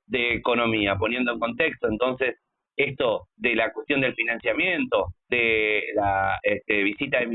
de economía, poniendo en contexto entonces esto de la cuestión del financiamiento, de la visita de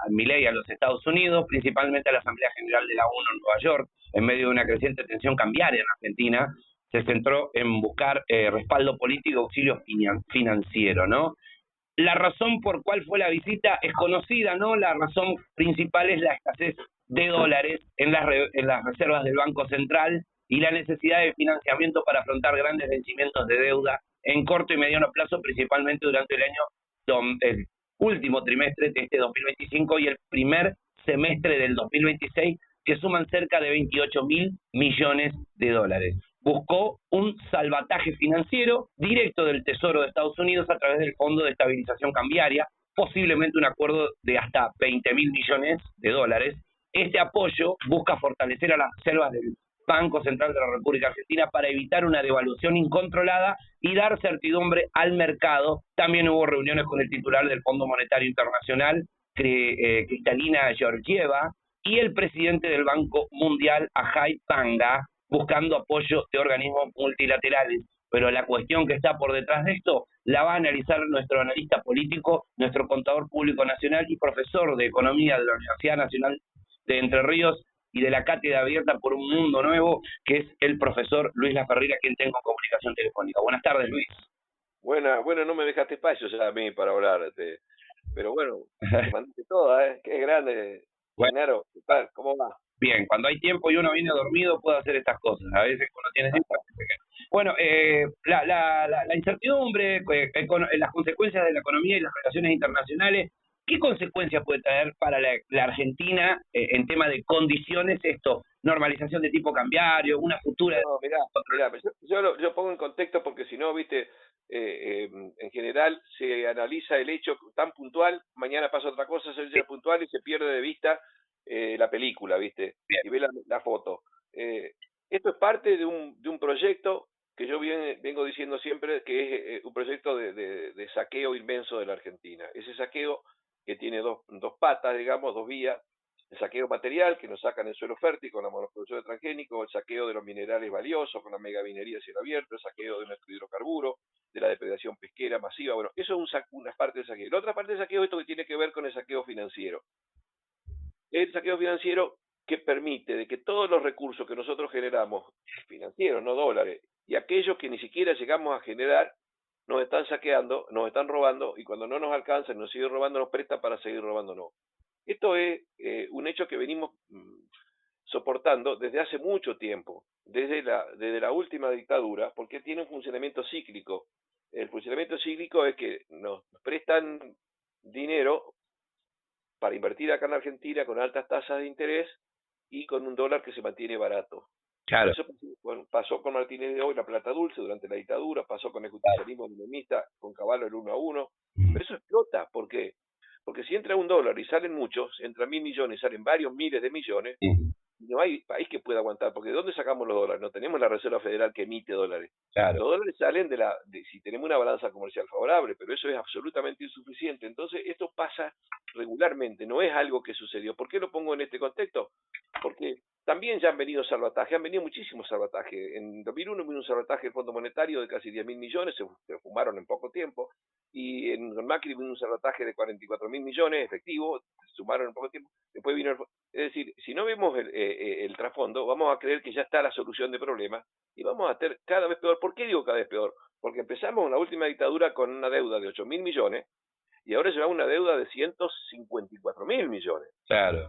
Milei a los Estados Unidos, principalmente a la Asamblea General de la ONU en Nueva York, en medio de una creciente tensión cambiaria en Argentina, se centró en buscar respaldo político y auxilio financiero, ¿no? La razón por cuál fue la visita es conocida, ¿no? La razón principal es la escasez de dólares en las reservas del Banco Central y la necesidad de financiamiento para afrontar grandes vencimientos de deuda en corto y mediano plazo, principalmente durante el último trimestre de este 2025 y el primer semestre del 2026, que suman cerca de 28.000 millones de dólares. Buscó un salvataje financiero directo del Tesoro de Estados Unidos a través del Fondo de Estabilización Cambiaria, posiblemente un acuerdo de hasta 20.000 millones de dólares. Este apoyo busca fortalecer a las reservas del Banco Central de la República Argentina para evitar una devaluación incontrolada y dar certidumbre al mercado. También hubo reuniones con el titular del Fondo Monetario Internacional, Kristalina Georgieva, y el presidente del Banco Mundial, Ajay Banga, buscando apoyo de organismos multilaterales. Pero la cuestión que está por detrás de esto la va a analizar nuestro analista político, nuestro contador público nacional y profesor de Economía de la Universidad Nacional de Entre Ríos y de la Cátedra Abierta por un Mundo Nuevo, que es el profesor Luis Laferrira, quien tengo comunicación telefónica. Buenas tardes, Luis. Bueno, no me dejaste espacio ya a mí para hablar, pero bueno, te mandaste toda, qué grande, Bueno, Genaro, ¿cómo va? bien, cuando hay tiempo y uno viene dormido puede hacer estas cosas, a veces uno tiene tiempo. Bueno, la incertidumbre, las consecuencias de la economía y las relaciones internacionales, ¿qué consecuencias puede traer para la Argentina en tema de condiciones esto? Normalización de tipo cambiario, una futura... No, mirá, yo pongo en contexto porque si no, viste, en general se analiza el hecho tan puntual, mañana pasa otra cosa, se dice puntual y se pierde de vista la película, viste, Bien. y ve la foto. Esto es parte de un proyecto que yo vengo diciendo siempre que es un proyecto de saqueo inmenso de la Argentina. Ese saqueo que tiene dos patas, digamos, dos vías: el saqueo material, que nos sacan el suelo fértil con la monoproducción de transgénicos, el saqueo de los minerales valiosos con la megaminería a cielo abierto, el saqueo de nuestro hidrocarburo, de la depredación pesquera masiva. Bueno, eso es una parte del saqueo. La otra parte del saqueo es esto que tiene que ver con el saqueo financiero. El saqueo financiero que permite de que todos los recursos que nosotros generamos, financieros, no dólares, y aquellos que ni siquiera llegamos a generar, nos están saqueando, nos están robando, y cuando no nos alcanzan, nos siguen robando, nos prestan para seguir robándonos. Esto es un hecho que venimos soportando desde hace mucho tiempo, desde la última dictadura, porque tiene un funcionamiento cíclico. El funcionamiento cíclico es que nos prestan dinero para invertir acá en Argentina con altas tasas de interés y con un dólar que se mantiene barato. Claro. Eso, bueno, pasó con Martínez de Hoy, la plata dulce, durante la dictadura, pasó con el justicialismo menemista, con Cavallo el 1 a 1, pero eso explota. ¿Por qué? Porque si entra un dólar y salen muchos, entran 1.000 millones, salen varios miles de millones, no hay país que pueda aguantar, porque ¿de dónde sacamos los dólares? No tenemos la Reserva Federal que emite dólares. Claro. Los dólares salen de si tenemos una balanza comercial favorable, pero eso es absolutamente insuficiente. Entonces, esto pasa regularmente, no es algo que sucedió. ¿Por qué lo pongo en este contexto? Porque también ya han venido salvatajes, han venido muchísimos salvatajes. En 2001 vino un salvataje del Fondo Monetario de casi 10.000 millones, se fumaron en poco tiempo, y en Macri vino un salvataje de 44.000 millones efectivos, se sumaron en poco tiempo. Después vino es decir, si no vemos el trasfondo, vamos a creer que ya está la solución de problemas y vamos a estar cada vez peor. ¿Por qué digo cada vez peor? Porque empezamos en la última dictadura con una deuda de 8.000 millones y ahora llevamos una deuda de 154.000 millones. Claro.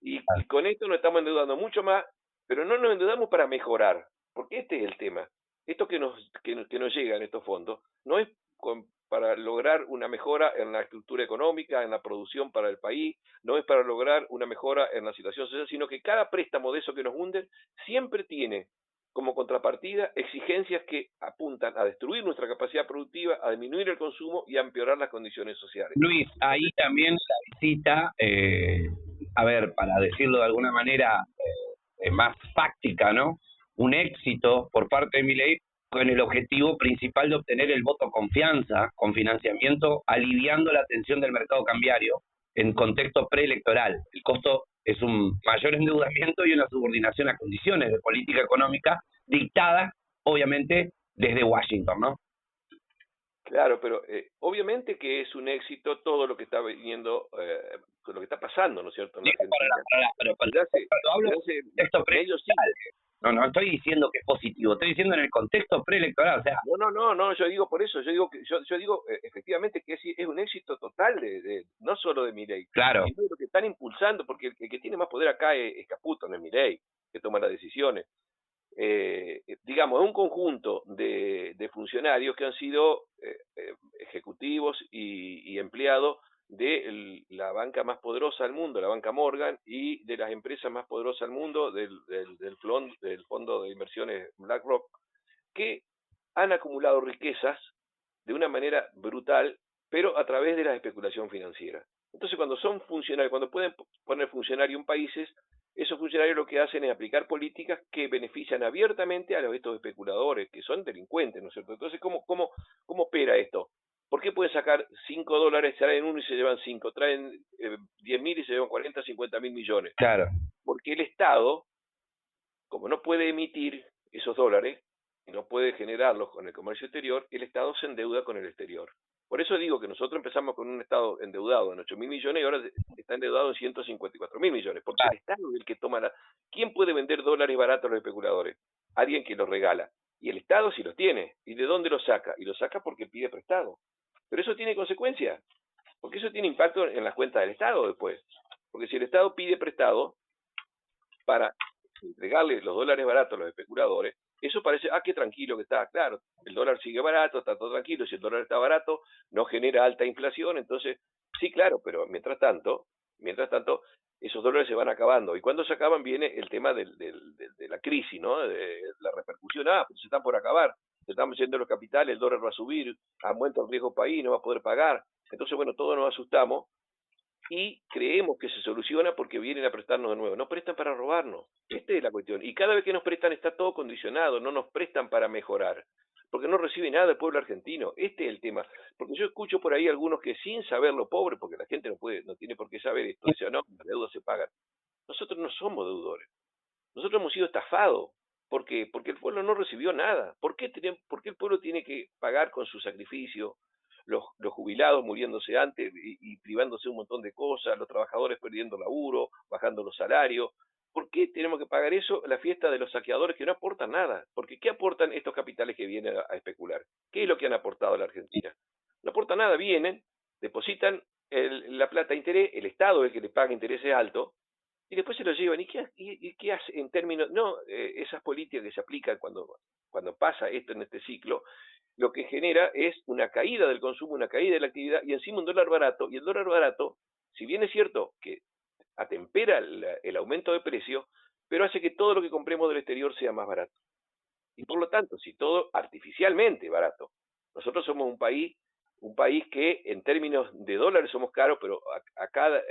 Y con esto nos estamos endeudando mucho más, pero no nos endeudamos para mejorar, porque este es el tema. Esto que nos llega en estos fondos no es para lograr una mejora en la estructura económica, en la producción para el país, no es para lograr una mejora en la situación social, sino que cada préstamo de eso que nos hunden siempre tiene como contrapartida exigencias que apuntan a destruir nuestra capacidad productiva, a disminuir el consumo y a empeorar las condiciones sociales. Luis, ahí también la visita, a ver, para decirlo de alguna manera más fáctica, ¿no? Un éxito por parte de Milei con el objetivo principal de obtener el voto confianza con financiamiento, aliviando la tensión del mercado cambiario en contexto preelectoral. El costo es un mayor endeudamiento y una subordinación a condiciones de política económica dictadas obviamente desde Washington, ¿no? Claro, pero obviamente que es un éxito todo lo que está viniendo, con lo que está pasando, ¿no es cierto?, en la Digo, Argentina. pero Desde hace, cuando hablo desde de hace contexto medio siglo. preelectoral, no estoy diciendo que es positivo, estoy diciendo en el contexto preelectoral, o sea, No, yo digo por eso, yo digo efectivamente que es un éxito total no solo de Milei, claro, sino de lo que están impulsando, porque el que tiene más poder acá es Caputo, no es Milei, que toma las decisiones. Digamos, es un conjunto de funcionarios que han sido ejecutivos y empleados de la banca más poderosa del mundo, la banca Morgan, y de las empresas más poderosas del mundo, del fondo de inversiones BlackRock, que han acumulado riquezas de una manera brutal, pero a través de la especulación financiera. Entonces, cuando son funcionarios, cuando pueden poner funcionaririo en países, esos funcionarios lo que hacen es aplicar políticas que benefician abiertamente a estos especuladores, que son delincuentes, ¿no es cierto? Entonces, ¿cómo opera esto? ¿Por qué pueden sacar $5, traen uno y se llevan 5, traen 10.000 y se llevan 40, 50.000 millones? claro, Porque el Estado, como no puede emitir esos dólares y no puede generarlos con el comercio exterior, el Estado se endeuda con el exterior. Por eso digo que nosotros empezamos con un Estado endeudado en 8.000 millones y ahora está endeudado en 154.000 millones, porque el Estado es el que toma la... ¿Quién puede vender dólares baratos a los especuladores? Alguien que los regala. Y el Estado sí los tiene. ¿Y de dónde los saca? Y los saca porque pide prestado. Pero eso tiene consecuencias, porque eso tiene impacto en las cuentas del Estado después. Porque si el Estado pide prestado para entregarle los dólares baratos a los especuladores, eso parece, qué tranquilo que está, claro, el dólar sigue barato, está todo tranquilo, si el dólar está barato, no genera alta inflación, entonces, sí, claro, pero mientras tanto, esos dólares se van acabando, y cuando se acaban viene el tema de la crisis, ¿no?, de la repercusión, pues se están por acabar, se están yendo los capitales, el dólar va a subir, ha aumentado el riesgo país, no va a poder pagar, entonces, bueno, todos nos asustamos, y creemos que se soluciona porque vienen a prestarnos de nuevo. No prestan para robarnos. Esta es la cuestión. Y cada vez que nos prestan está todo condicionado, no nos prestan para mejorar, porque no recibe nada el pueblo argentino. Este es el tema. Porque yo escucho por ahí algunos que sin saberlo, pobre, porque la gente no tiene por qué saber esto, dicen, no, las deudas se pagan. Nosotros no somos deudores. Nosotros hemos sido estafados. ¿Por qué? Porque el pueblo no recibió nada. ¿Por qué el pueblo tiene que pagar con su sacrificio? Los jubilados muriéndose antes y privándose un montón de cosas, los trabajadores perdiendo laburo, bajando los salarios. ¿Por qué tenemos que pagar eso? La fiesta de los saqueadores que no aportan nada. Porque ¿qué aportan estos capitales que vienen a especular? ¿Qué es lo que han aportado a la Argentina? No aportan nada, vienen, depositan la plata a interés, el Estado es el que les paga intereses altos, y después se lo llevan. ¿Y qué hace en términos? No, esas políticas que se aplican cuando pasa esto en este ciclo, lo que genera es una caída del consumo, una caída de la actividad y encima un dólar barato. Y el dólar barato, si bien es cierto que atempera el aumento de precio, pero hace que todo lo que compremos del exterior sea más barato. Y por lo tanto, si todo artificialmente barato, nosotros somos un país que en términos de dólares somos caros, pero acá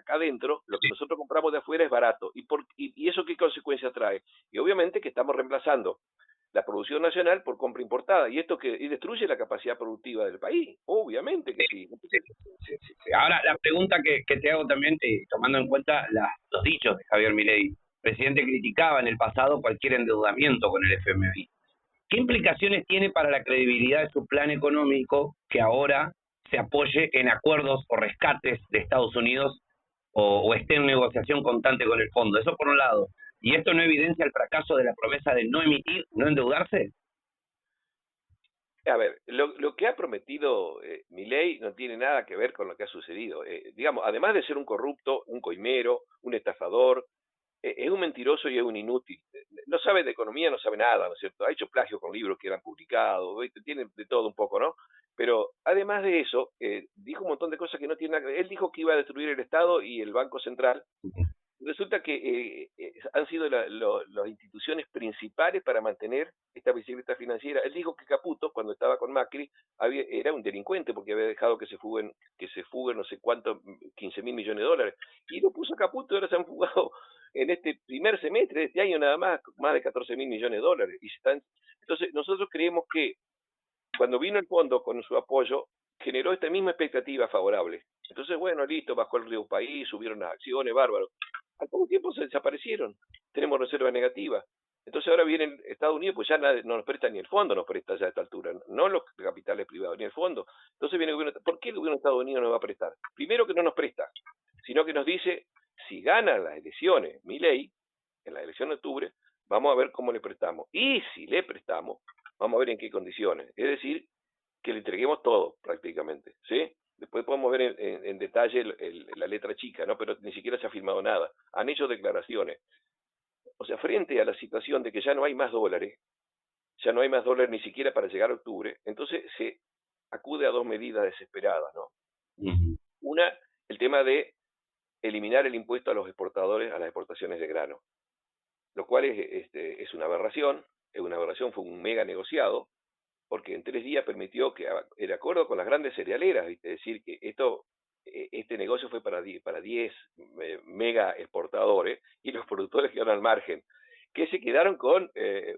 adentro lo que nosotros compramos de afuera es barato. ¿Y eso qué consecuencias trae? Y obviamente que estamos reemplazando la producción nacional por compra importada, y esto y destruye la capacidad productiva del país, obviamente que sí. Entonces, sí. Ahora, la pregunta que te hago también, tomando en cuenta los dichos de Javier Milei, el presidente criticaba en el pasado cualquier endeudamiento con el FMI. ¿Qué implicaciones tiene para la credibilidad de su plan económico que ahora se apoye en acuerdos o rescates de Estados Unidos o esté en negociación constante con el fondo? Eso por un lado. ¿Y esto no evidencia el fracaso de la promesa de no emitir, no endeudarse? a ver, lo que ha prometido Milei no tiene nada que ver con lo que ha sucedido. Digamos, además de ser un corrupto, un coimero, un estafador, es un mentiroso y es un inútil. No sabe de economía, no sabe nada, ¿no es cierto? Ha hecho plagio con libros que eran publicados, ¿viste? Tiene de todo un poco, ¿no? Pero además de eso, dijo un montón de cosas que no tienen nada que ver. Él dijo que iba a destruir el Estado y el Banco Central. Resulta que han sido las instituciones principales para mantener esta bicicleta financiera. Él dijo que Caputo, cuando estaba con Macri, era un delincuente porque había dejado que se fuguen no sé cuántos, 15.000 millones de dólares. Y lo puso a Caputo y ahora se han fugado en este primer semestre de este año nada más de 14.000 millones de dólares. Entonces, nosotros creemos que cuando vino el fondo con su apoyo, generó esta misma expectativa favorable. Entonces, bueno, listo, bajó el riesgo país, subieron las acciones, bárbaro. Al poco tiempo se desaparecieron. Tenemos reserva negativa. Entonces ahora viene Estados Unidos, pues ya no nos presta ni el fondo, nos presta ya a esta altura, no los capitales privados, ni el fondo. Entonces viene el gobierno, ¿por qué el gobierno de Estados Unidos nos va a prestar? Primero que no nos presta, sino que nos dice, si gana las elecciones Milei, en la elección de octubre, vamos a ver cómo le prestamos. Y si le prestamos, vamos a ver en qué condiciones. Es decir, que le entreguemos todo prácticamente, ¿sí? Después podemos ver en detalle la letra chica, ¿no? Pero ni siquiera se ha firmado nada. Han hecho declaraciones. O sea, frente a la situación de que ya no hay más dólares, ya no hay más dólares ni siquiera para llegar a octubre, entonces se acude a dos medidas desesperadas, ¿no? Ujú. Una, el tema de eliminar el impuesto a los exportadores, a las exportaciones de grano, lo cual es una aberración, fue un mega negociado, porque en 3 días permitió que, de acuerdo con las grandes cerealeras, ¿viste? Es decir, que este negocio fue para 10 mega exportadores y los productores quedaron al margen, que se quedaron con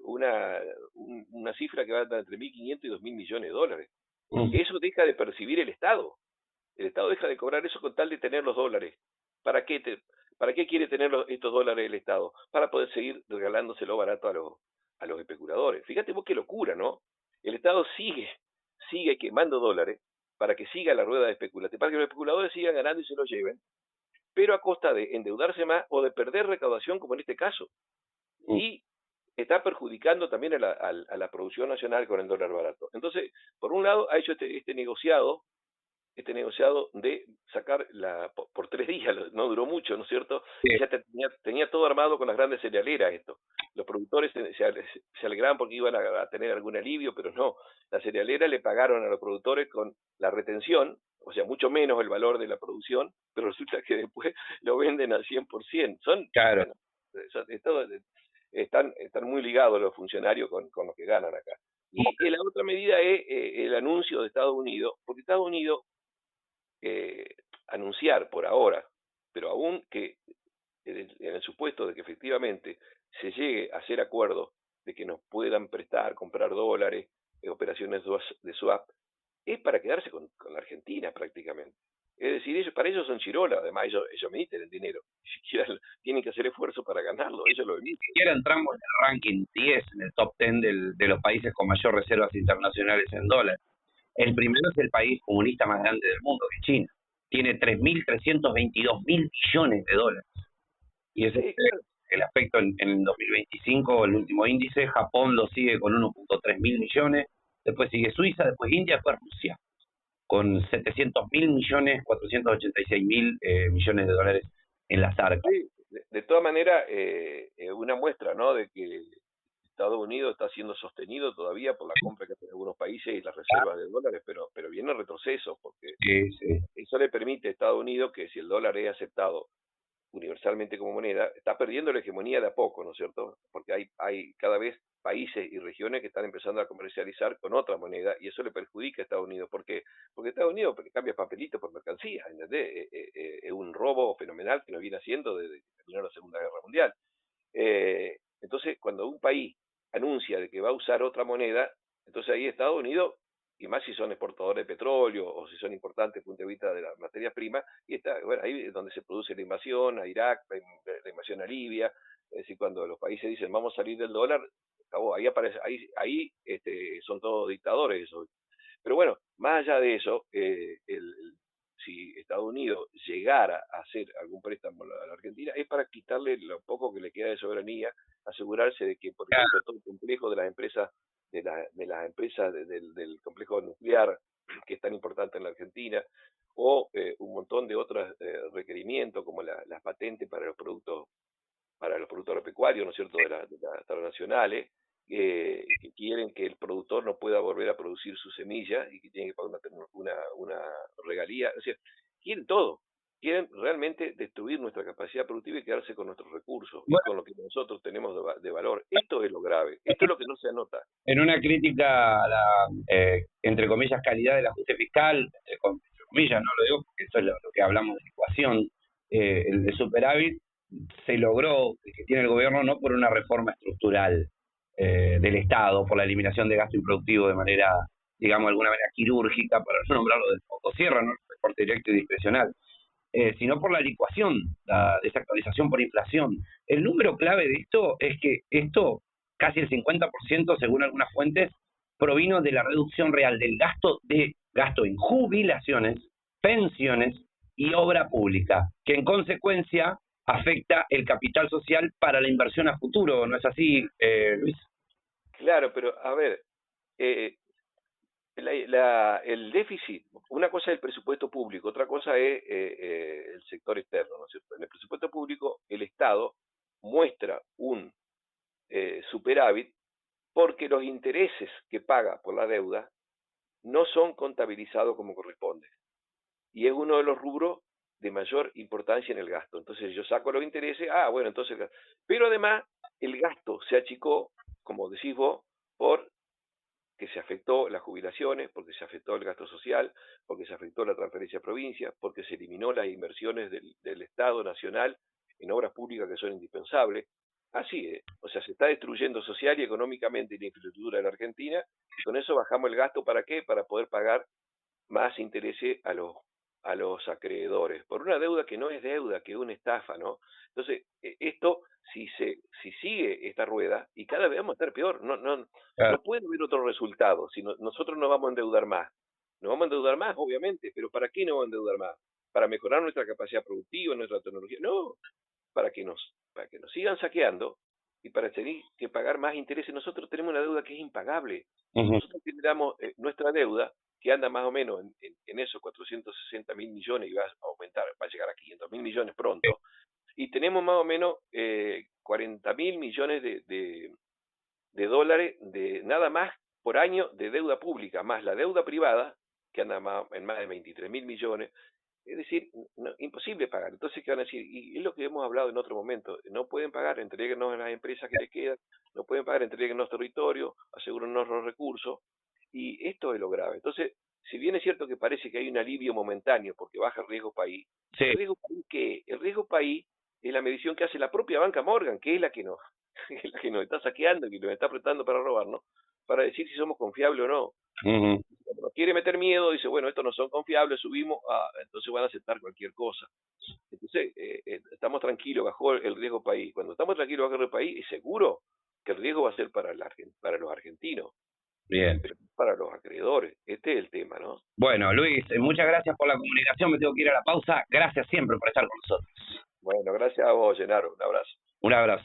una cifra que va entre 1.500 y 2.000 millones de dólares. Ujú. Eso deja de percibir el Estado. El Estado deja de cobrar eso con tal de tener los dólares. ¿Para qué, para qué quiere tener estos dólares el Estado? Para poder seguir regalándoselo barato a los especuladores. Fíjate vos qué locura, ¿no? El Estado sigue quemando dólares para que siga la rueda de especulación, para que los especuladores sigan ganando y se lo lleven, pero a costa de endeudarse más o de perder recaudación, como en este caso. Y está perjudicando también a la producción nacional con el dólar barato. Entonces, por un lado, ha hecho este negociado de sacar por 3 días, no duró mucho, ¿no es cierto? Sí, Y ya tenía todo armado con las grandes cerealeras esto. Los productores se alegraban porque iban a tener algún alivio, pero no. Las cerealeras le pagaron a los productores con la retención, o sea, mucho menos el valor de la producción, pero resulta que después lo venden al 100%. claro. Bueno, están muy ligados los funcionarios con los que ganan acá. Y la otra medida es el anuncio de Estados Unidos, porque Estados Unidos anunciar por ahora, pero aún que en el supuesto de que efectivamente se llegue a hacer acuerdos de que nos puedan prestar, comprar dólares, operaciones de swap, es para quedarse con la Argentina prácticamente. Es decir, para ellos son chirolas, además ellos emiten el dinero, ni siquiera tienen que hacer esfuerzo para ganarlo, ellos lo Ni emiten. siquiera entramos en el ranking 10, en el top 10 de los países con mayor reservas internacionales en dólares. El primero es el país comunista más grande del mundo, que es China. Tiene 3.322.000 millones de dólares. Y ese Sí, es claro. el aspecto en 2025, el último índice. Japón lo sigue con 1.3 mil millones. Después sigue Suiza, después India, después Rusia, con 700.000 millones, 486.000 millones de dólares en las arcas. Sí, de todas maneras, una muestra, ¿no?, de que Estados Unidos está siendo sostenido todavía por la compra que hacen algunos países y las reservas de dólares, pero viene retroceso, porque Sí. eso le permite a Estados Unidos que si el dólar es aceptado universalmente como moneda, está perdiendo la hegemonía de a poco, ¿no es cierto? Porque hay cada vez países y regiones que están empezando a comercializar con otra moneda y eso le perjudica a Estados Unidos. ¿Por qué? Porque Estados Unidos cambia papelitos por mercancías, ¿entendés? Es un robo fenomenal que nos viene haciendo desde que terminó la Segunda Guerra Mundial. Entonces, cuando un país anuncia de que va a usar otra moneda, entonces ahí Estados Unidos, y más si son exportadores de petróleo o si son importantes desde el punto de vista de las materias primas, y está, bueno, ahí es donde se produce la invasión a Irak, la invasión a Libia. Es decir, cuando los países dicen vamos a salir del dólar, acabó, ahí aparece, ahí son todos dictadores eso. Pero bueno, más allá de eso, si Estados Unidos llegara a hacer algún préstamo a la Argentina, es para quitarle lo poco que le queda de soberanía, asegurarse de que, por ejemplo, todo el complejo de las empresas, las empresas del complejo nuclear, que es tan importante en la Argentina, o un montón de otros requerimientos, como las patentes para los productos agropecuarios, ¿no es cierto?, de las transnacionales, que quieren que el productor no pueda volver a producir sus semillas y que tiene que pagar una regalía. O sea, quieren todo. Quieren realmente destruir nuestra capacidad productiva y quedarse con nuestros recursos y Bueno, con lo que nosotros tenemos de valor. Esto es lo grave. Esto es lo que no se anota. en una crítica a la, entre comillas, calidad del ajuste fiscal, entre comillas, no lo digo porque eso es lo que hablamos de ecuación, el de superávit se logró, el que tiene el gobierno, no por una reforma estructural del Estado, por la eliminación de gasto improductivo de manera, digamos, de alguna manera quirúrgica, para no nombrarlo del motosierra, ¿no? El recorte directo y discrecional, sino por la licuación, la desactualización por inflación. El número clave de esto es que esto casi el 50%, según algunas fuentes, provino de la reducción real del gasto en jubilaciones, pensiones y obra pública, que en consecuencia afecta el capital social para la inversión a futuro. ¿No es así, Luis? Claro, pero a ver, eh, el déficit, una cosa es el presupuesto público, otra cosa es el sector externo, ¿no es cierto? En el presupuesto público, el Estado muestra un superávit porque los intereses que paga por la deuda no son contabilizados como corresponde. Y es uno de los rubros de mayor importancia en el gasto. Entonces yo saco los intereses, bueno, entonces... Pero además el gasto se achicó, como decís vos, por que se afectó las jubilaciones, porque se afectó el gasto social, porque se afectó la transferencia a provincias, porque se eliminó las inversiones del Estado nacional en obras públicas que son indispensables. Así es, o sea, se está destruyendo social y económicamente la infraestructura de la Argentina, y con eso bajamos el gasto, ¿para qué? Para poder pagar más intereses a los acreedores, por una deuda que no es deuda, que es una estafa, ¿no? Entonces, esto, si sigue esta rueda, y cada vez vamos a estar peor, no puede haber otro resultado, si nosotros nos vamos a endeudar más. Nos vamos a endeudar más, obviamente, pero ¿para qué nos vamos a endeudar más? ¿Para mejorar nuestra capacidad productiva, nuestra tecnología? No, para que nos sigan saqueando y para tener que pagar más intereses. Nosotros tenemos una deuda que es impagable. Nosotros generamos nuestra deuda, que anda más o menos en esos 460.000 millones y va a aumentar, va a llegar a 500.000 millones pronto, y tenemos más o menos 40.000 millones de dólares de nada más por año de deuda pública, más la deuda privada, que anda en más de 23.000 millones. Es decir, imposible pagar. Entonces, ¿qué van a decir? Y es lo que hemos hablado en otro momento. No pueden pagar, entreguenos a las empresas que les quedan, no pueden pagar, entreguenos territorios, asegúrenos los recursos. Y esto es lo grave. Entonces, si bien es cierto que parece que hay un alivio momentáneo porque baja el riesgo país, Sí. ¿el riesgo país qué? El riesgo país es la medición que hace la propia banca Morgan, que es la que nos, es la que nos está saqueando, que nos está apretando para robarnos, para decir si somos confiables o no. Cuando nos quiere meter miedo, dice, bueno, estos no son confiables, subimos, entonces van a aceptar cualquier cosa. Entonces, estamos tranquilos, bajó el riesgo país. Cuando estamos tranquilos, bajó el riesgo país, es seguro que el riesgo va a ser para los argentinos. Bien. Pero para los acreedores. Este es el tema, ¿no? Bueno, Luis, muchas gracias por la comunicación. Me tengo que ir a la pausa. Gracias siempre por estar con nosotros. Bueno, gracias a vos, Genaro. Un abrazo. Un abrazo.